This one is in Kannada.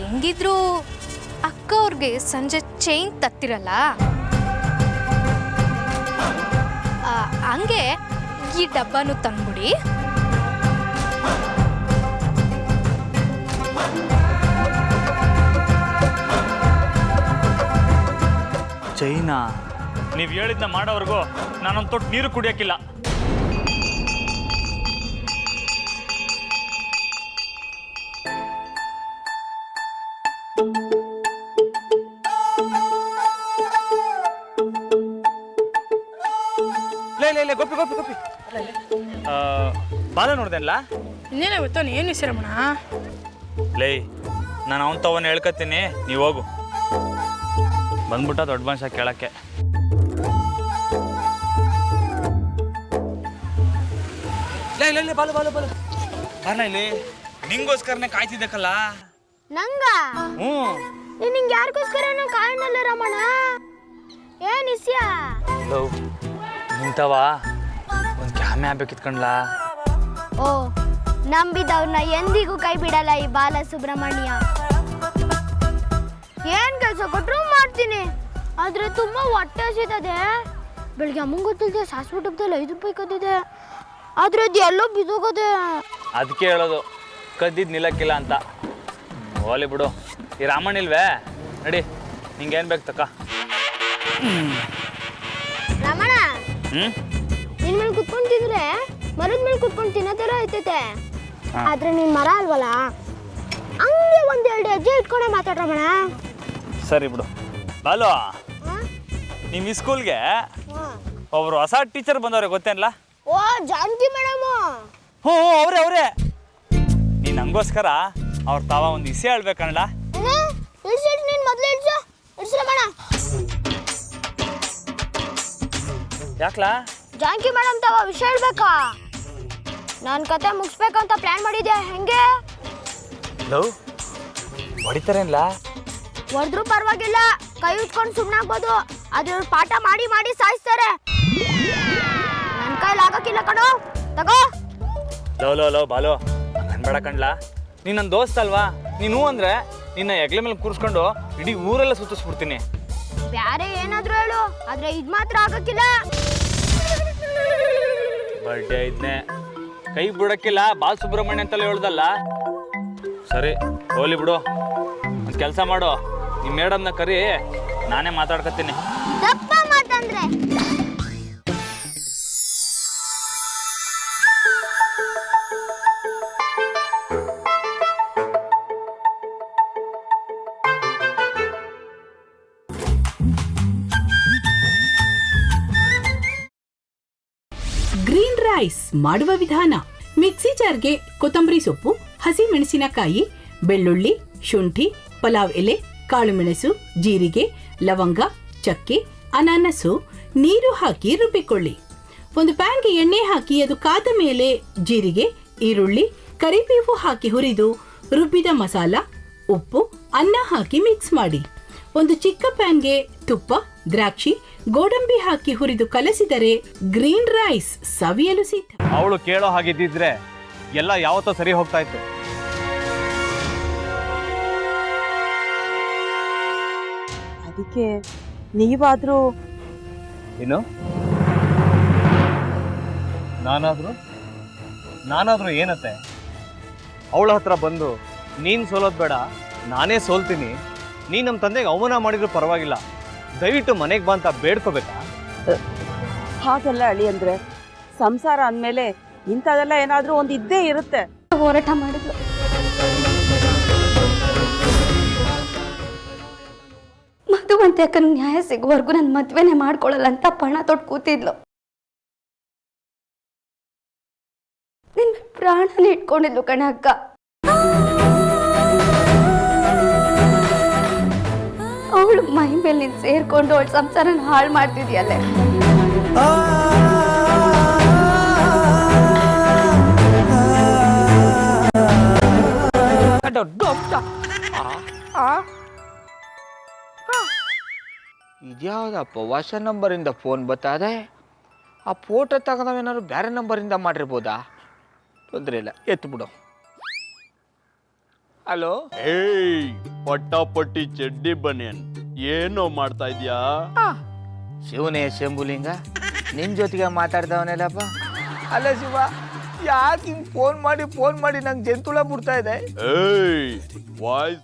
ಹೆಂಗಿದ್ರು ಅಕ್ಕ ಅವ್ರಿಗೆ ಸಂಜೆ ಚೈನ್ ತತ್ತಿರಲ್ಲ, ಹಂಗೆ ಈ ಡಬ್ಬನು ತಂದ್ಬಿಡಿ. ಚೈನಾ ನೀವು ಹೇಳಿದ್ನ ಮಾಡೋವರೆಗೂ ನಾನೊಂದು ತೊಟ್ಟು ನೀರು ಕುಡಿಯೋಕ್ಕಿಲ್ಲ. ಲೇ ಗೋಪಿ ಗೋಪಿ ಗೋಪಿ ಬಾಲ ನೋಡ್ದೇನಲ್ಲ? ಇನ್ನೇನ ಗೊತ್ತಾನೆ ಏನು ವಿಷಯರಮಣ? ಲೇ ನಾನು ಅವನ ತವನ್ನ ಹೇಳ್ಕೊತೀನಿ, ನೀವು ಹೋಗು. ಬಂದ್ಬಿಟ್ಟ ದೊಡ್ಡ ಮನುಷ್ಯ ಕೇಳಕ್ಕೆ. ಲೇ ಬಾಲು ಬಾಲು ಬಾಲು ಬಾರ್ಲ ಇಲ್ಲಿ, ನಿಂಗೋಸ್ಕರನೇ ಕಾಯ್ತಿದ್ದಕ್ಕಲ್ಲ. ನಂಗ ಹ್ಞೂ ನಿಂಗೆ ಯಾರಿಗೋಸ್ಕರನೂ ಕಾರಣಲ್ಲ ರಮಣ. ಏನ್ ಇಸ್ಯ? ಲವ್ ನಿಂತವ ಒಂದು ಕ್ಯಾಮೆ ಆಗ್ಬೇಕಿತ್ಕಂಡ್ಲ. ಓ, ನಂಬಿದವ್ರನ್ನ ಎಂದಿಗೂ ಕೈ ಬಿಡಲ್ಲ ಈ ಬಾಲ ಸುಬ್ರಹ್ಮಣ್ಯ. ಏನ್ ಕೆಲಸ ಕೊಟ್ರು ಮಾಡ್ತೀನಿ, ಆದ್ರೆ ತುಂಬಾ ಹೊಟ್ಟೆ ಹಸಿತದೆ. ಬೆಳಿಗ್ಗೆ ಅಮ್ಮಂಗೆ ಗೊತ್ತಿಲ್ಲದೆ ಸಾಸ್ಬಿಟ್ಟು ಡಬ್ಬದಲ್ಲಿ 5 ರೂಪಾಯಿ ಕದ್ದಿದೆ, ಆದ್ರೆ ಅದು ಎಲ್ಲೋ ಬಿದ್ದೋಗದೆ. ಅದಕ್ಕೆ ಹೇಳೋದು ಕದ್ದಿದ್ದು ನಿಲ್ಲಕ್ಕಿಲ್ಲ ಅಂತ. ಓಲಿ ಬಿಡು, ಈ ರಾಮಣ್ಣ ಇಲ್ವೇ? ನಡಿ, ನಿಂಗೇನು ಬೇಕು ತಕ್ಕ. ರಮಣ, ನಿನ್ ಮೇಲೆ ಕುತ್ಕೊಂಡು ತಿಂದ್ರೆ ಮರದ ಮೇಲೆ ಕುತ್ಕೊಂಡು ತಿನ್ನೋ ಥರ ಐತೈತೆ. ಆದ್ರೆ ನೀನ್ ಮರ ಅಲ್ವಲ್ಲ, ಹಂಗೆ 1-2 ಹೆಜ್ಜೆ ಇಟ್ಕೊಂಡೆ ಮಾತಾಡ್ರಮಣ. ಸರಿ ಬಿಡು. ಬಾಲು, ನಿಮ್ಮ ಈ ಸ್ಕೂಲ್ಗೆ ಒಬ್ರು ಹೊಸ ಟೀಚರ್ ಬಂದವ್ರೆ, ಗೊತ್ತೇನಲ್ಲ? ಓ, ಜಾನಕಿ ಮೇಡಮ್. ಹ್ಞೂ ಅವರೇ. ನೀನು ಹಂಗೋಸ್ಕರ ಅವ್ರ ತಾವ ಒಂದು ಇಸೆ ಹೇಳ್ಬೇಕಣ್ಣ. ನೀನ್ ಮೊದಲು ಇಡ್ಸರಮಣ. ಯಾಕ್ಲಾ? ಜಾನಕಿ ಮೇಡಮ್ ತಾವ ವಿಷಯ ಹೇಳ್ಬೇಕಾ? ನಾನು ಕತೆ ಮುಗಿಸ್ಬೇಕಂತ ಪ್ಲಾನ್ ಮಾಡಿದ್ದೆ. ಹೆಂಗೆ ಲವ್ ಹೊಡಿತಾರೇನ್ಲ? ಹೊಡೆದ್ರು ಪರವಾಗಿಲ್ಲ, ಕೈ ಉಚ್ಕೊಂಡು ಸುಮ್ಮನಾಗ್ಬೋದು. ಆದ್ರೆ ಅವ್ರು ಪಾಠ ಮಾಡಿ ಮಾಡಿ ಸಾಯಿಸ್ತಾರೆ. ನನ್ನ ಕೈಲಿ ಆಗಕ್ಕಿಲ್ಲ ಕಣೋ, ತಗೋ. ಲವ್ ಬಾಲು, ಅನ್ಬೇಡ ಕಣ್ಲ. ನೀನು ನನ್ನ ದೋಸ್ತ ಅಲ್ವಾ? ನೀನು ಅಂದ್ರೆ ನಿನ್ನ ಹೆಗ್ಲೆ ಮೇಲೆ ಕೂರಿಸ್ಕೊಂಡು ಇಡೀ ಊರೆಲ್ಲ ಸುತ್ತಿಸ್ಬಿಡ್ತೀನಿ. ಬ್ಯಾರೆ ಏನಾದ್ರು ಹೇಳು, ಆದ್ರೆ ಇದ್ ಮಾತ್ರ ಆಗಕ್ಕಿಲ್ಲ. ಬರ್ಡೇ ಇದ್ನೆ ಕೈ ಬಿಡಕ್ಕಿಲ್ಲ, ಬಾಲ್ ಸುಬ್ರಹ್ಮಣ್ಯ ಅಂತಲೇ ಹೇಳ್ದಲ್ಲ. ಸರಿ ಹೋಲಿ ಬಿಡು. ಒಂದು ಕೆಲಸ ಮಾಡು, ನಿಮ್ಮ ಮೇಡಮ್ನ ಕರಿ, ನಾನೇ ಮಾತಾಡ್ಕೊತೀನಿ. ತಪ್ಪ ಮಾತಂದ್ರೆ ಗ್ರೀನ್ ರೈಸ್ ಮಾಡುವ ವಿಧಾನ. ಮಿಕ್ಸಿ ಜಾರ್ಗೆ ಕೊತ್ತಂಬರಿ ಸೊಪ್ಪು, ಹಸಿ ಮೆಣಸಿನಕಾಯಿ, ಬೆಳ್ಳುಳ್ಳಿ, ಶುಂಠಿ, ಪಲಾವ್ ಎಲೆ, ಕಾಳುಮೆಣಸು, ಜೀರಿಗೆ, ಲವಂಗ, ಚಕ್ಕೆ, ಅನಾನಸು, ನೀರು ಹಾಕಿ ರುಬ್ಬಿಕೊಳ್ಳಿ. ಒಂದು ಪ್ಯಾನ್ಗೆ ಎಣ್ಣೆ ಹಾಕಿ ಅದು ಕಾದ ಮೇಲೆ ಜೀರಿಗೆ, ಈರುಳ್ಳಿ, ಕರಿಬೇವು ಹಾಕಿ ಹುರಿದು ರುಬ್ಬಿದ ಮಸಾಲ, ಉಪ್ಪು, ಅನ್ನ ಹಾಕಿ ಮಿಕ್ಸ್ ಮಾಡಿ. ಒಂದು ಚಿಕ್ಕ ಪ್ಯಾನ್ಗೆ ತುಪ್ಪ, ದ್ರಾಕ್ಷಿ, ಗೋಡಂಬಿ ಹಾಕಿ ಹುರಿದು ಕಲಸಿದರೆ ಗ್ರೀನ್ ರೈಸ್ ಸವಿಯಲು ಸಿದ್ಧ. ಅವಳು ಕೇಳೋ ಹಾಗಿದ್ದಿದ್ರೆ ಎಲ್ಲ ಯಾವತ್ತೋ ಸರಿ ಹೋಗ್ತಾ ಇತ್ತು. ಅದಕ್ಕೆ ನೀವಾದ್ರೂ ಏನು? ನಾನಾದ್ರೂ ಏನತ್ತೆ? ಅವಳ ಹತ್ರ ಬಂದು ನೀನು ಸೋಲೋದು ಬೇಡ, ನಾನೇ ಸೋಲ್ತೀನಿ, ನೀನು ನಮ್ಮ ತಂದೆಗೆ ಅವಮಾನ ಮಾಡಿದ್ರು ಪರವಾಗಿಲ್ಲ, ದಯವಿಟ್ಟು ಮನೆಗೆ ಬಾ ಅಂತ ಬೇಡ್ಕೋಬೇಕಾ? ಹಾಗೆಲ್ಲ ಅಳಿ ಅಂದ್ರೆ ಸಂಸಾರ ಅಂದಮೇಲೆ ಇಂಥದೆಲ್ಲ ಏನಾದ್ರೂ ಒಂದು ಇದ್ದೇ ಇರುತ್ತೆ. ಹೋರಾಟ ಮಾಡಿದ್ಲು. ಮಧುವಂತೆ ಅಕ್ಕನ ನ್ಯಾಯ ಸಿಗುವವರೆಗೂ ನನ್ನ ಮದ್ವೆನೇ ಮಾಡ್ಕೊಳ್ಳಲ್ಲ ಅಂತ ಪಣ ತೊಟ್ಟು ಕೂತಿದ್ಲು. ನಿನ್ನ ಪ್ರಾಣನೇ ಇಟ್ಕೊಂಡಿದ್ಲು ಕಣೆ ಅಕ್ಕ. ಅವಳು ಮೈ ಮೇಲೆ ನೀನು ಸೇರ್ಕೊಂಡು ಅವಳ ಸಂಸಾರನ ಹಾಳು ಮಾಡ್ತಿದ್ಯಲ್ಲೇ. ಇದ್ಯಾವುದಪ್ಪ ಹೊಸ ನಂಬರಿಂದ ಫೋನ್ ಬತ್ತದೆ? ಆ ಫೋಟೋ ತಗೊಂಡವೇನಾದ್ರು ಬೇರೆ ನಂಬರಿಂದ ಮಾಡಿರ್ಬೋದಾ? ತೊಂದರೆ ಇಲ್ಲ, ಎತ್ತು ಬಿಡು. ಹಲೋ, ಏಯ್ ಪಟ್ಟಾಪಟ್ಟಿ ಚಡ್ಡಿ ಬನಿಯನ್ ಏನೋ ಮಾಡ್ತಾ ಇದ್ಯಾ? ಶಿವನೇ ಶಂಭುಲಿಂಗ ನಿನ್ ಜೊತೆಗೆ ಮಾತಾಡ್ದವನೆಲ್ಲಪ್ಪ. ಅಲ್ಲ ಶಿವ, ಯಾಕೆ ಹಿಂಗ್ ಫೋನ್ ಮಾಡಿ ನಂಗೆ ಜಂತುಳ ಬಿಡ್ತಾ ಇದೆ? ಏಯ್ ವಾಯ್ಸ್